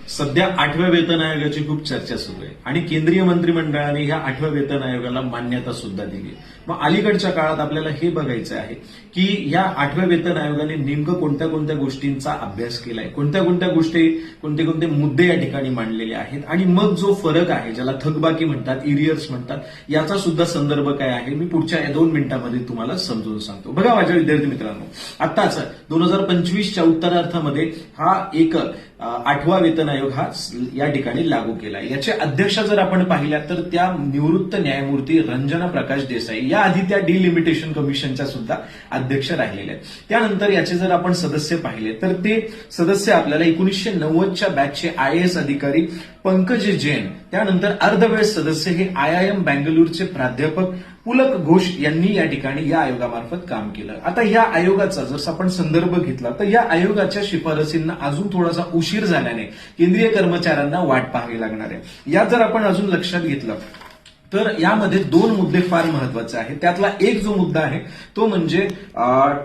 सध्या 8व्या वेतन आयोगाची खूप चर्चा सुरू आहे आणि केंद्रीय मंत्रिमंडळाने ह्या 8व्या वेतन आयोगाला मान्यता सुद्धा दिली. मग अलीकडच्या काळात आपल्याला हे बघायचं आहे की ह्या 8व्या वेतन आयोगाने नेमकं कोणत्या कोणत्या गोष्टींचा अभ्यास केलाय, कोणत्या कोणत्या गोष्टी, कोणते कोणते मुद्दे या ठिकाणी मांडलेले आहेत आणि मग जो फरक आहे, ज्याला थकबाकी म्हणतात, इरियर्स म्हणतात, याचा सुद्धा संदर्भ काय आहे मी पुढच्या 2 मिनिटांमध्ये तुम्हाला समजून सांगतो. बघा माझ्या विद्यार्थी मित्रांनो, आताच 2025च्या उत्तरार्धामध्ये हा एक 8वा वेतन आयोग हा या ठिकाणी लागू केला. याचे अध्यक्ष जर आपण पाहिल्या तर त्या निवृत्त न्यायमूर्ती रंजना प्रकाश देसाई, या आधी त्या डिलिमिटेशन कमिशनच्या सुद्धा अध्यक्ष राहिलेल्या आहेत. त्यानंतर याचे जर आपण सदस्य पाहिले तर ते सदस्य आपल्याला 1990च्या बॅचचे IAS अधिकारी पंकज जैन, त्यानंतर अर्धवेळ सदस्य हे IIM बँगलोरचे प्राध्यापक पुलक घोष यांनी या ठिकाणी या आयोगामार्फत काम केलं. आता या आयोगाचा जर आपण संदर्भ घेतला तर या आयोगाच्या शिफारसींना अजून थोडासा उशीर झाल्याने केंद्रीय कर्मचाऱ्यांना वाट पाहावी लागणार आहे. यात जर आपण अजून लक्षात घेतलं तर यामध्ये 2 मुद्दे फार महत्वाचे आहेत. त्यातला एक जो मुद्दा आहे तो म्हणजे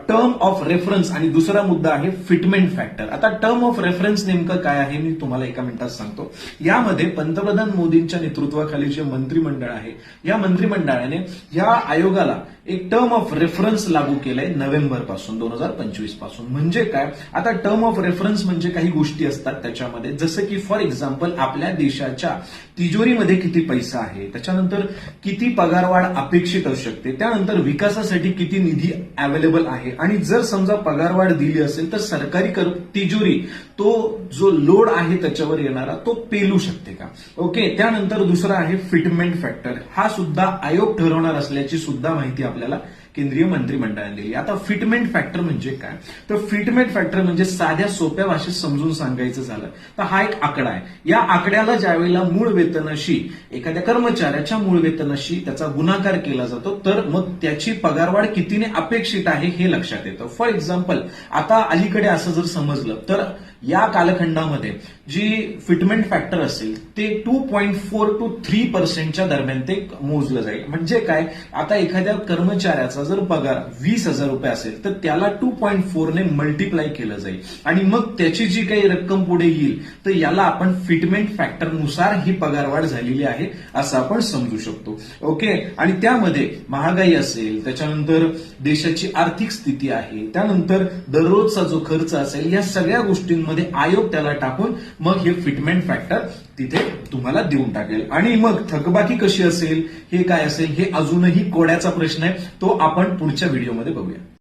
टर्म ऑफ रेफरन्स आणि दुसरा मुद्दा आहे फिटमेंट फॅक्टर. आता टर्म ऑफ रेफरन्स नेमकं काय आहे मी तुम्हाला एका मिनिटात सांगतो. यामध्ये पंतप्रधान मोदींच्या नेतृत्वाखाली जे मंत्रिमंडळ आहे, या मंत्रिमंडळाने या आयोगाला एक टर्म ऑफ रेफरन्स लागू केलंय नोव्हेंबर पासून, 2025 पासून. म्हणजे काय, आता टर्म ऑफ रेफरन्स म्हणजे काही गोष्टी असतात त्याच्यामध्ये, जसं की फॉर एक्झाम्पल आपल्या देशाच्या तिजोरीमध्ये किती पैसा आहे, त्याच्यानंतर किती पगारवाढ अपेक्षित असू शकते, त्यानंतर विकासासाठी किती निधी अवेलेबल आहे आणि जर समजा पगारवाढ दिली असेल तर सरकारी तिजोरी तो जो लोड आहे त्याच्यावर येणारा तो पेलू शकते का. ओके, त्यानंतर दुसरा आहे फिटमेंट फॅक्टर. हा सुद्धा आयोग ठरवणार असल्याची सुद्धा माहिती आपल्याला केंद्रीय मंत्रिमंडळाने दिली. आता फिटमेंट फॅक्टर म्हणजे काय, तर फिटमेंट फॅक्टर म्हणजे साध्या सोप्या भाषेत समजून सांगायचं झालं तर हा एक आकडा आहे. या आकड्याला ज्यावेळेला मूळ वेतनाशी, एखाद्या कर्मचाऱ्याच्या मूळ वेतनाशी त्याचा गुणाकार केला जातो तर मग त्याची पगारवाढ कितीने अपेक्षित आहे हे लक्षात येतं. फॉर एक्झाम्पल आता अलीकडे असं जर समजलं तर या कालखंडामध्ये जी फिटमेंट फॅक्टर असेल ते 2.4 to 3% दरम्यान ते मोजलं जाईल. म्हणजे काय, आता एखाद्या कर्मचाऱ्याचा जर पगार 20,000 रुपये असेल तर त्याला 2.4 ने मल्टिप्लाय केलं जाईल आणि मग त्याची जी काही रक्कम पुढे येईल तर याला आपण फिटमेंट फॅक्टरनुसार ही पगारवाढ झालेली आहे असं आपण समजू शकतो. ओके, आणि त्यामध्ये महागाई असेल, त्याच्यानंतर देशाची आर्थिक स्थिती आहे, त्यानंतर दररोजचा जो खर्च असेल, या सगळ्या गोष्टींमध्ये आयोग त्याला टाकून मग हे फिटमेंट फॅक्टर तिथे तुम्हाला देऊन टाकेल. आणि मग थकबाकी कशी असेल, हे काय असेल, हे अजूनही कोड्याचा प्रश्न आहे, तो आपण पुढच्या व्हिडिओमध्ये बघूया.